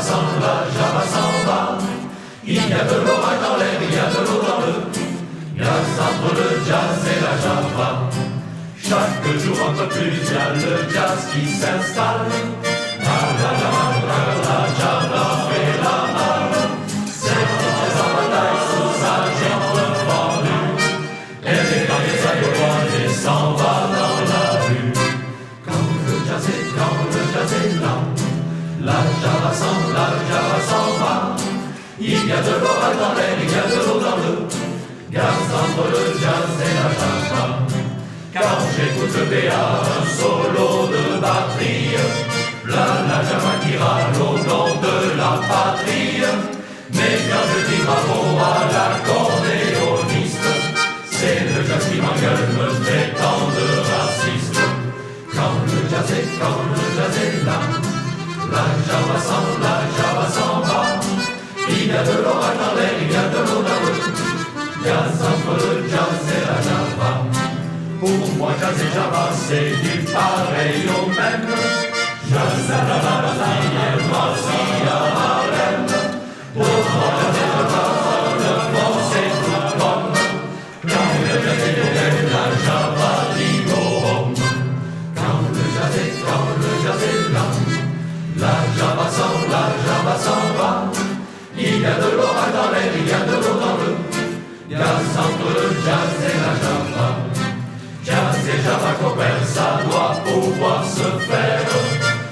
Java s'en va. Il y a de l'orage dans l'air, il y a de l'eau dans le gaz entre le jazz et la Java. Chaque jour un peu plus, il y a le jazz qui s'installe. La Java fait la malle. C'est les en bataille sous sa jambe fendue. Et les carrières s'accroissent et s'en va dans la rue. Quand le jazz est là, la Java s'en va. Il y a de l'orage dans l'air, il y a de l'eau dans le gaz entre le jazz et la Java. Quand j'écoute le BA, un solo de batterie, la Java qui râle au nom de la patrie. Mais quand je dis bravo à l'accordéoniste, c'est le jazz qui m'engueule, me traitant de raciste. Quand le jazz est là, la Java s'en va. Il y a de l'orage dans l'air, il y a de l'eau dans le gaz entre le jazz et la Java. Pour moi, jazz et Java, c'est du pareil au même. Jazz à la Marcy à Harlem. Pour moi, jazz et Java, le fond, c'est tout comme. Quand le jazz est nouvelle, la Java dit go home. Quand le jazz est là, la Java s'en va. Il y a de l'orage dans l'air, il y a de l'eau dans le gaz entre le jazz et la Java. Jazz et Java copains, ça doit pouvoir se faire.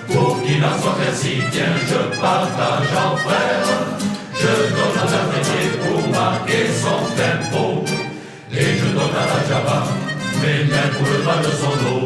Pour qu'il en soit ainsi, tiens, je partage en frère. Je donne à la métier pour marquer son tempo. Et je donne à la Java mes mains pour le bas de son dos.